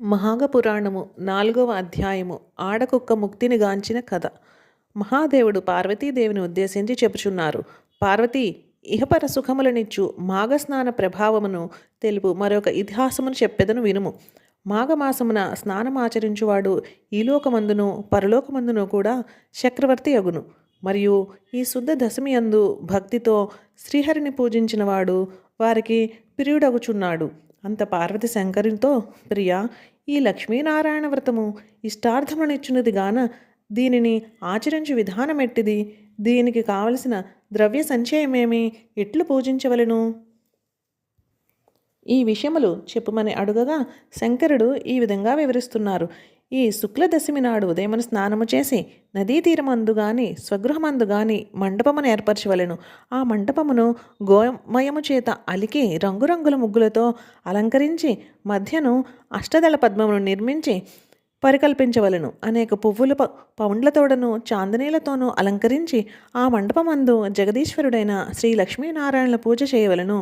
మహాగపురాణము 4వ అధ్యాయము ఆడకుక్క ముక్తిని గాంచిన కథ. మహాదేవుడు పార్వతీదేవిని ఉద్దేశించి చెప్పుచున్నారు. పార్వతీ, ఇహపర సుఖములనిచ్చు మాఘస్నాన ప్రభావమును తెలుపు మరొక ఇతిహాసమును చెప్పెదను వినుము. మాఘమాసమున స్నానమాచరించువాడు ఈ లోకమందును పరలోకమందును కూడా చక్రవర్తి అగును. మరియు ఈ శుద్ధ దశమి అందు భక్తితో శ్రీహరిని పూజించినవాడు వారికి ప్రియుడగుచున్నాడు. అంత పార్వతి శంకరునితో, ప్రియా, ఈ లక్ష్మీనారాయణ వ్రతము ఇష్టార్థమునిచ్చున్నది గాన దీనిని ఆచరించు విధానమెట్టిది? దీనికి కావలసిన ద్రవ్య సంచయమేమి? ఎట్లు పూజించవలెను? ఈ విషయములు చెప్పుమని అడుగగా శంకరుడు ఈ విధంగా వివరిస్తున్నారు. ఈ శుక్లదశమి నాడు ఉదయమున స్నానము చేసి నదీ తీరమందు గాని స్వగృహమందు గాని మండపమును ఏర్పరచవలెను. ఆ మండపమును గోమయము చేత అలికి రంగురంగుల ముగ్గులతో అలంకరించి మధ్యను అష్టదళ పద్మమును నిర్మించి పరికల్పించవలను. అనేక పువ్వుల పౌండ్లతోడను చాందనీలతోనూ అలంకరించి ఆ మండపమందు జగదీశ్వరుడైన శ్రీ లక్ష్మీనారాయణల పూజ చేయవలను.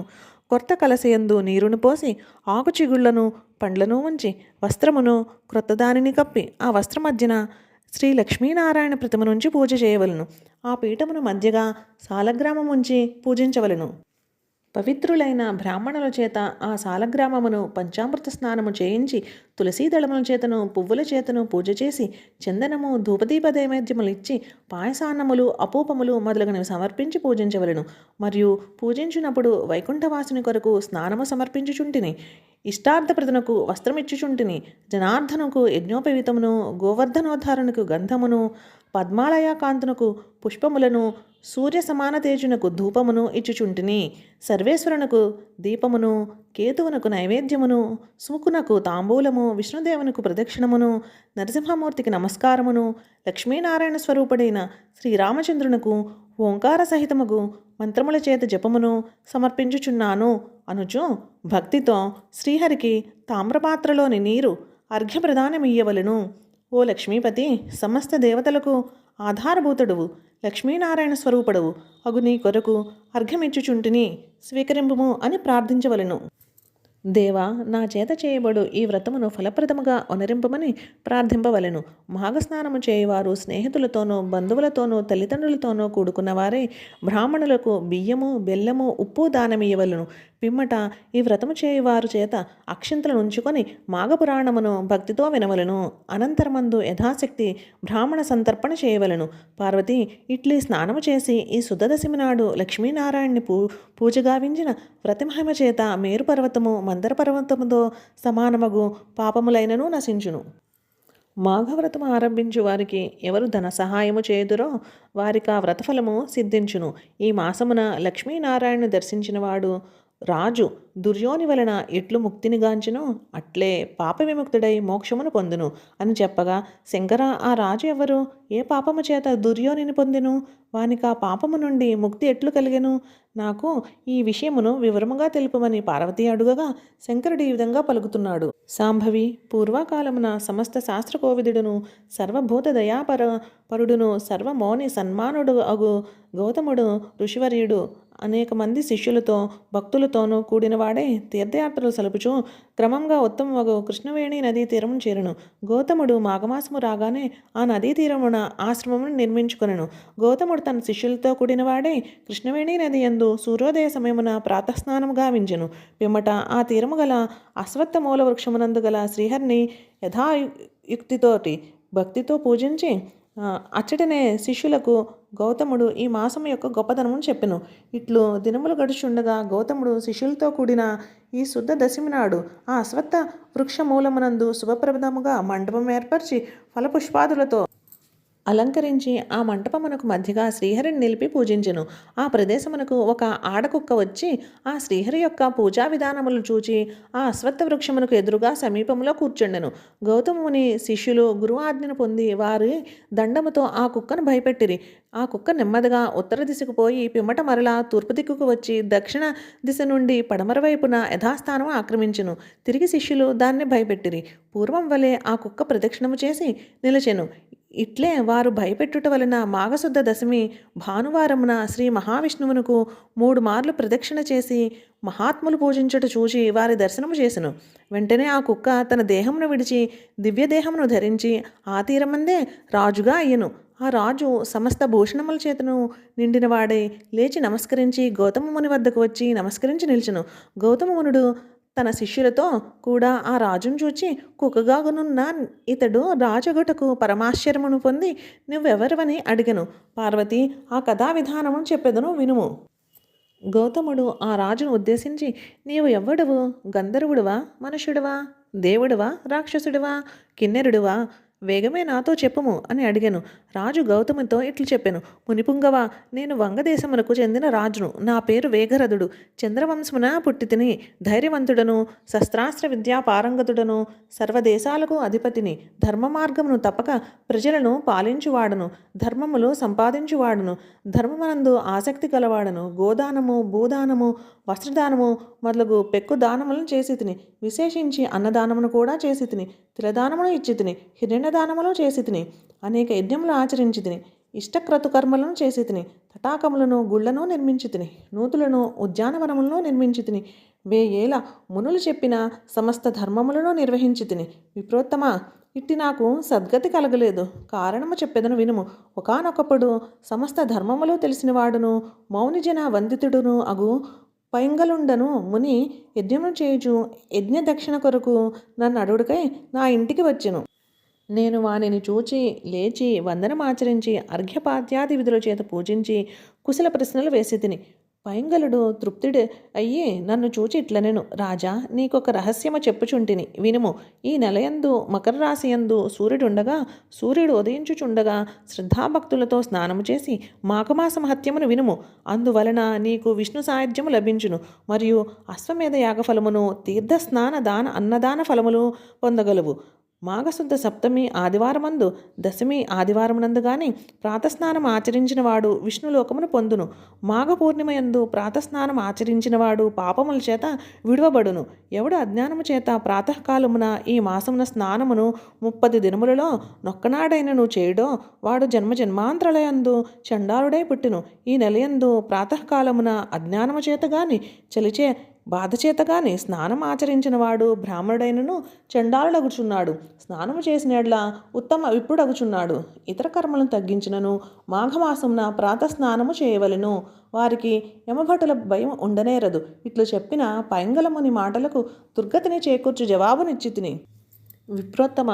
కొత్త కలసయందు నీరును పోసి ఆకు చిగుళ్లను పండ్లను ఉంచి వస్త్రమును క్రొత్తదానిని కప్పి ఆ వస్త్ర మధ్యన శ్రీ లక్ష్మీనారాయణ ప్రతిమ నుంచి పూజ చేయవలను. ఆ పీఠమును మధ్యగా సాలగ్రామం ఉంచి పూజించవలను. పవిత్రులైన బ్రాహ్మణుల చేత ఆ సాలగ్రామమును పంచామృత స్నానము చేయించి తులసీదళముల చేతను పువ్వుల చేతను పూజ చేసి చందనము ధూపదీప నైవేద్యములు ఇచ్చి పాయసాన్నములు అపూపములు మొదలగునవి సమర్పించి పూజించవలను. మరియు పూజించినప్పుడు వైకుంఠవాసుని కొరకు స్నానము సమర్పించుచుంటిని. ఇష్టార్థప్రదనకు వస్త్రమిచ్చుచుంటిని. జనార్దనుకు యజ్ఞోపవీతమును, గోవర్ధనోద్ధారణకు గంధమును, పద్మాలయాకాంతునకు పుష్పములను, సూర్య సమాన తేజునకు ధూపమును ఇచ్చుచుంటిని. సర్వేశ్వరునకు దీపమును, కేతువునకు నైవేద్యమును, సుముకునకు తాంబూలము, విష్ణుదేవునకు ప్రదక్షిణమును, నరసింహమూర్తికి నమస్కారమును, లక్ష్మీనారాయణ స్వరూపుడైన శ్రీరామచంద్రునకు ఓంకార సహితముగు మంత్రముల చేత జపమును సమర్పించుచున్నాను అనుచు భక్తితో శ్రీహరికి తామ్రపాత్రలోని నీరు అర్ఘ్యప్రదానమియ్యవలను. ఓ లక్ష్మీపతి, సమస్త దేవతలకు ఆధారభూతుడువు, లక్ష్మీనారాయణ స్వరూపుడవు అగు నీ కొరకు అర్ఘ్యమిచ్చుచుంటిని, స్వీకరింపుము అని ప్రార్థించవలను. దేవా, నా చేత చేయబడు ఈ వ్రతమును ఫలప్రదముగా ఒనరింపమని ప్రార్థింపవలెను. మాఘస్నానము చేయువారు స్నేహితులతోనూ బంధువులతోనూ తల్లిదండ్రులతోనూ కూడుకున్నవారే బ్రాహ్మణులకు బియ్యము, బెల్లము, ఉప్పు దానమియ్యవలను. పిమ్మట ఈ వ్రతము చేయువారు చేత అక్షింతలను ఉంచుకొని మాఘపురాణమును భక్తితో వినవలను. అనంతరమందు యథాశక్తి బ్రాహ్మణ సంతర్పణ చేయవలను. పార్వతి, ఇట్లీ స్నానము చేసి ఈ శుద్ధదశమి నాడు లక్ష్మీనారాయణ్ణి పూజగావించిన వ్రతమహిమ చేత మేరు పర్వతము మందర పర్వతముతో సమానమగు పాపములైనను నశించును. మాఘవ్రతము ఆరంభించు వారికి ఎవరు ధన సహాయము చేయుదురో వారికి ఆ వ్రతఫలము సిద్ధించును. ఈ మాసమున లక్ష్మీనారాయణను దర్శించినవాడు రాజు దుర్యోని వలన ఎట్లు ముక్తినిగాంచును అట్లే పాప విముక్తుడై మోక్షమును పొందును అని చెప్పగా, శంకర, ఆ రాజు ఎవరు? ఏ పాపము చేత దుర్యోనిని పొందెను? వానికి ఆ పాపము నుండి ముక్తి ఎట్లు కలిగెను? నాకు ఈ విషయమును వివరముగా తెలుపమని పార్వతి అడుగగా శంకరుడు ఈ విధంగా పలుకుతున్నాడు. సాంభవి, పూర్వకాలమున సమస్త శాస్త్రకోవిదుడును సర్వభూత పరుడును సర్వమౌని సన్మానుడు అగు గౌతముడు ఋషివర్యుడు అనేక మంది శిష్యులతో భక్తులతోనూ కూడినవాడే తీర్థయాత్రలు సలుపుచు క్రమంగా ఉత్తమమగు కృష్ణవేణి నదీ తీరము చేరును. గౌతముడు మాఘమాసము రాగానే ఆ నదీ తీరమున ఆశ్రమమును నిర్మించుకొనెను. గౌతముడు తన శిష్యులతో కూడినవాడే కృష్ణవేణి నది యందు సూర్యోదయ సమయమున ప్రాతఃస్నానము గావించెను. పిమ్మట ఆ తీరము గల అశ్వత్థ మూల వృక్షమునందు గల శ్రీహరిని యథాయుక్తితోటి భక్తితో పూజించి అచ్చటనే శిష్యులకు గౌతముడు ఈ మాసము యొక్క గొప్పదనమును చెప్పెను. ఇట్లు దినములు గడుచుండగా గౌతముడు శిష్యులతో కూడిన ఈ శుద్ధ దశమి నాడు ఆ అశ్వత్థ వృక్ష మూలమునందు శుభప్రదముగా మండపం ఏర్పరిచి ఫలపుష్పాదులతో అలంకరించి ఆ మంటపమునకు మధ్యగా శ్రీహరిని నిలిపి పూజించెను. ఆ ప్రదేశమునకు ఒక ఆడకుక్క వచ్చి ఆ శ్రీహరి యొక్క పూజా విధానములు చూచి ఆ అశ్వత్థ వృక్షమునకు ఎదురుగా సమీపంలో కూర్చుండెను. గౌతముని శిష్యులు గురువు ఆజ్ఞను పొంది వారి దండముతో ఆ కుక్కను భయపెట్టిరి. ఆ కుక్క నెమ్మదిగా ఉత్తర దిశకు పోయి పిమ్మట మరలా తూర్పు దిక్కుకు వచ్చి దక్షిణ దిశ నుండి పడమర వైపున యథాస్థానం ఆక్రమించెను. తిరిగి శిష్యులు దాన్ని భయపెట్టిరి. పూర్వం వలె ఆ కుక్క ప్రదక్షిణము చేసి నిలిచెను. ఇట్లే వారు భయపెట్టుట వలన మాఘశుద్ధ దశమి భానువారమున శ్రీ మహావిష్ణువునకు 3 మార్లు ప్రదక్షిణ చేసి మహాత్ములు పూజించుట చూచి వారి దర్శనము చేసెను. వెంటనే ఆ కుక్క తన దేహమును విడిచి దివ్యదేహమును ధరించి ఆ తీరమందే రాజుగా అయ్యెను. ఆ రాజు సమస్త భూషణముల చేతను నిండినవాడై లేచి నమస్కరించి గౌతమ ముని వద్దకు వచ్చి నమస్కరించి నిలిచెను. గౌతమ మునుడు తన శిష్యులతో కూడా ఆ రాజును చూచి కుక్కగాగునున్న ఇతడు రాజగుటకు పరమాశ్చర్యమును పొంది నువ్వెవరివని అడిగెను. పార్వతి ఆ కథా విధానమును చెప్పెదను వినుము. గౌతముడు ఆ రాజును ఉద్దేశించి నీవు ఎవ్వడవు? గంధర్వుడువా? మనుష్యుడువా? దేవుడువా? రాక్షసుడువా? కిన్నెరుడువా? వేగమే నాతో చెప్పుము అని అడిగాను. రాజు గౌతముతో ఇట్లు చెప్పాను. మునిపుంగవ, నేను వంగదేశమునకు చెందిన రాజును. నా పేరు వేగరథుడు. చంద్రవంశమున పుట్టితిని. ధైర్యవంతుడను, శస్త్రాస్త్ర విద్యా పారంగతుడను, సర్వదేశాలకు అధిపతిని. ధర్మ మార్గమును తప్పక ప్రజలను పాలించువాడను, ధర్మములు సంపాదించువాడను, ధర్మమనందు ఆసక్తి గలవాడను. గోదానము, భూదానము, వస్త్రదానము మొదలగు పెక్కు దానములను చేసి తిని. విశేషించి అన్నదానమును కూడా చేసి తిని. తిలదానమును ఇచ్చి తిని. హిరణ్యదానములు చేసి తిని. అనేక యజ్ఞములు ఆచరించి తిని. ఇష్టక్రతుకర్మలను చేసి తిని. తటాకములను, గుళ్లను నిర్మించి తిని. నూతులను, ఉద్యానవనములను నిర్మించి తిని. 1000 ఏళ్ల మునులు చెప్పిన సమస్త ధర్మములను నిర్వహించి తిని. విప్రోత్తమ, ఇట్టి నాకు సద్గతి కలగలేదు. కారణము చెప్పెదను వినుము. ఒకానొకప్పుడు సమస్త ధర్మములు తెలిసినవాడును మౌనిజన వందితుడును అగు పైంగలుండను ముని యజ్ఞము చేయుచు యజ్ఞ దక్షిణ కొరకు నన్ను అడుగుడికై నా ఇంటికి వచ్చెను. నేను వానిని చూచి లేచి వందనమాచరించి అర్ఘ్యపాద్యాది విధుల చేత పూజించి కుశల ప్రశ్నలు వేసి తిని. పైంగలుడు తృప్తుడు అయ్యి నన్ను చూచి ఇట్లనెను. రాజా, నీకొక రహస్యము చెప్పుచుంటిని వినుము. ఈ నెలయందు మకర రాశియందు సూర్యుడుండగా సూర్యుడు ఉదయించుచుండగా శ్రద్ధాభక్తులతో స్నానము చేసి మాఘమాస మహత్యమును వినుము. అందువలన నీకు విష్ణు సాయుధ్యము లభించును. మరియు అశ్వమేధ యాగఫలమును, తీర్థస్నాన దాన అన్నదాన ఫలములు పొందగలవు. మాఘశుద్ధ సప్తమి ఆదివారమందు, దశమి ఆదివారమునందు గాని ప్రాతస్నానం ఆచరించిన వాడు విష్ణులోకమును పొందును. మాఘ పూర్ణిమయందు ప్రాతస్నానం ఆచరించినవాడు పాపముల చేత విడువబడును. ఎవడు అజ్ఞానము చేత ప్రాతకాలమున ఈ మాసమున స్నానమును 30 దినములలో నొక్కనాడైనను చేయడో వాడు జన్మాంతరలయందు చండాలుడై పుట్టును. ఈ నెలయందు ప్రాతకాలమున అజ్ఞానము చేత గాని చలిచే బాధచేతగాని స్నానం ఆచరించిన వాడు బ్రాహ్మణుడైనను చండాలుడగుచున్నాడు. స్నానము చేసినట్లా ఉత్తమ విప్రుడగుచున్నాడు. ఇతర కర్మలను తగ్గించినను మాఘమాసమున ప్రాతస్నానము చేయవలెను. వారికి యమభటుల భయం ఉండనేరదు. ఇట్లు చెప్పిన పైంగలముని మాటలకు దుర్గతిని చేకూర్చు జవాబునిచ్చి తిని. విప్రోత్తమ,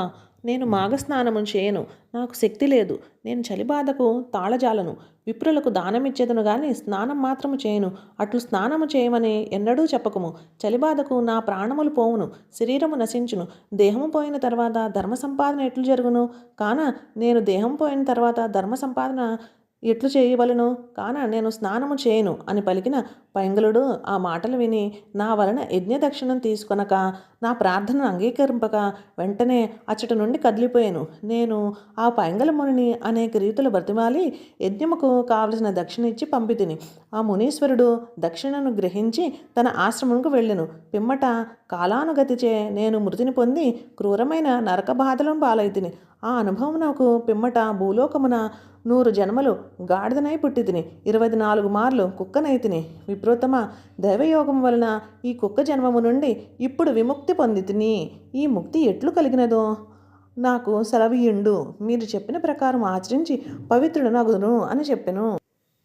నేను మాఘస్నానము చేయను. నాకు శక్తి లేదు. నేను చలిబాధకు తాళజాలను. విప్రులకు దానమిచ్చేదను గాని స్నానం మాత్రము చేయను. అట్లు స్నానము చేయమని ఎన్నడూ చెప్పకము. చలిబాధకు నా ప్రాణములు పోవును, శరీరము నశించును. దేహము పోయిన తర్వాత ధర్మ సంపాదన ఎట్లు జరుగును? కాన నేను దేహం పోయిన తర్వాత ధర్మ సంపాదన ఎట్లు చేయవలను? కాన నేను స్నానము చేయను అని పలికిన పైంగలుడు ఆ మాటలు విని నా వలన యజ్ఞ దక్షిణం తీసుకొనక నా ప్రార్థనను అంగీకరింపక వెంటనే అచ్చట నుండి కదిలిపోయాను. నేను ఆ పైంగల మునిని అనేక రీతులు బ్రతిమాలి యజ్ఞముకు కావలసిన దక్షిణ ఇచ్చి పంపితిని. ఆ మునీశ్వరుడు దక్షిణను గ్రహించి తన ఆశ్రమంకు వెళ్ళెను. పిమ్మట కాలానుగతిచే నేను మృతిని పొంది క్రూరమైన నరక బాధలను పాలైతిని. ఆ అనుభవం నాకు పిమ్మట భూలోకమున 100 జన్మలు గాడిదనై పుట్టితిని. 24 మార్లు కుక్కనైతిని. విప్రోత్తమ, దైవయోగం వలన ఈ కుక్క జన్మము నుండి ఇప్పుడు విముక్తి పొందితిని. ఈ ముక్తి ఎట్లు కలిగినదో నాకు సెలవియుండు. మీరు చెప్పిన ప్రకారం ఆచరించి పవిత్రుడనగును అని చెప్పెను.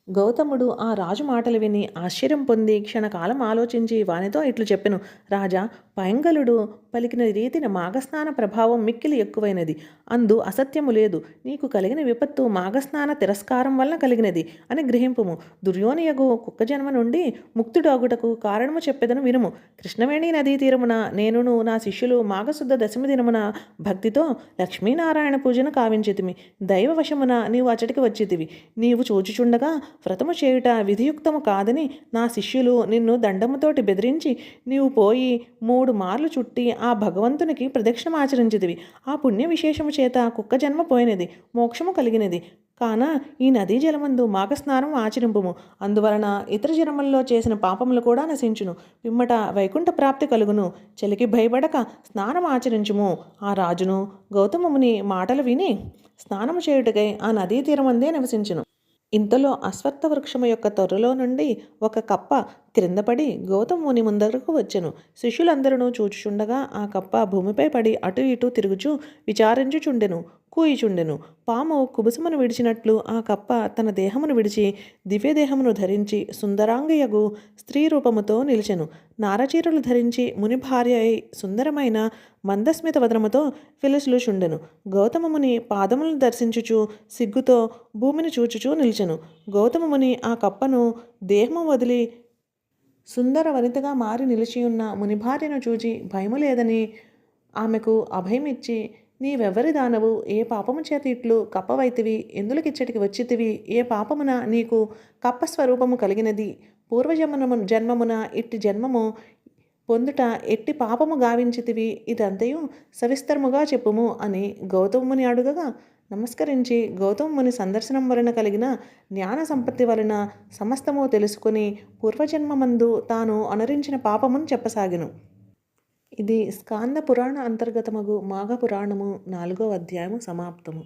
గౌతముడు ఆ రాజు మాటలు విని ఆశ్చర్యం పొంది క్షణకాలం ఆలోచించి వానితో ఇట్లు చెప్పెను. రాజా, పైంగలుడు పలికిన రీతిన మాఘస్నాన ప్రభావం మిక్కిలి ఎక్కువైనది. అందు అసత్యము లేదు. నీకు కలిగిన విపత్తు మాఘస్నాన తిరస్కారం వలన కలిగినది అని గ్రహింపుము. దుర్యోనియగు కుక్క జన్మ నుండి ముక్తుడాగుటకు కారణము చెప్పెదను వినుము. కృష్ణవేణి నదీ తీరమున నేనును నా శిష్యులు మాఘశుద్ధ దశమి దినమున భక్తితో లక్ష్మీనారాయణ పూజను కావించితిమి. దైవవశమున నీవు అచటికి వచ్చితివి. నీవు చూచుచుండగా వ్రతము చేయుట విధియుక్తము కాదని నా శిష్యులు నిన్ను దండముతోటి బెదిరించి నీవు పోయి 3 మార్లు చుట్టి ఆ భగవంతునికి ప్రదక్షిణమాచరించితివి. ఆ పుణ్య విశేషము చేత కుక్క జన్మ పోయినది, మోక్షము కలిగినది. కాన ఈ నదీ జలమందు మాఘస్నానం ఆచరింపుము. అందువలన ఇతర జన్మల్లో చేసిన పాపములు కూడా నశించును. పిమ్మట వైకుంఠ ప్రాప్తి కలుగును. చలికి భయపడక స్నానం ఆచరించుము. ఆ రాజును గౌతముని మాటలు విని స్నానము చేయుటకై ఆ నదీ తీరమందే నివసించును. ఇంతలో అశ్వత్థ వృక్షము యొక్క తొర్రలో నుండి ఒక కప్ప క్రిందపడి గౌతముని ముందరకు వచ్చెను. శిష్యులందరూ చూచుచుండగా ఆ కప్ప భూమిపై పడి అటు ఇటు తిరుగుచూ విచారించుచుండెను, కూయిచుండెను. పాము కుబుసమును విడిచినట్లు ఆ కప్ప తన దేహమును విడిచి దివ్యదేహమును ధరించి సుందరాంగయగు స్త్రీ రూపముతో నిలిచెను. నారచీరలు ధరించి ముని భార్య అయి సుందరమైన మందస్మిత వదనముతో ఫిలసులుచుండెను. గౌతమముని పాదములను దర్శించుచు సిగ్గుతో భూమిని చూచుచూ నిలిచెను. గౌతమముని ఆ కప్పను దేహము వదిలి సుందర వనితగా మారి నిలిచియున్న మునిభార్యను చూచి భయము లేదని ఆమెకు అభయమిచ్చి, నీవెవ్వరి దానవు, ఏ పాపము చేత ఇట్లు కప్పవైతివి, ఎందులకిచ్చటికి వచ్చితివి, ఏ పాపమున నీకు కప్ప స్వరూపము కలిగినది, జన్మమున ఇట్టి జన్మము పొందుట ఎట్టి పాపము గావించితివి, ఇదంతయు సవిస్తరముగా చెప్పుము అని గౌతముని అడుగగా, నమస్కరించి గౌతముని సందర్శనం వలన కలిగిన జ్ఞాన సంపత్తి వలన సమస్తము తెలుసుకుని పూర్వజన్మమందు తాను అనురించిన పాపమును చెప్పసాగెను. ఇది స్కాంద పురాణ అంతర్గతమగు మాఘ పురాణము 4వ అధ్యాయము సమాప్తము.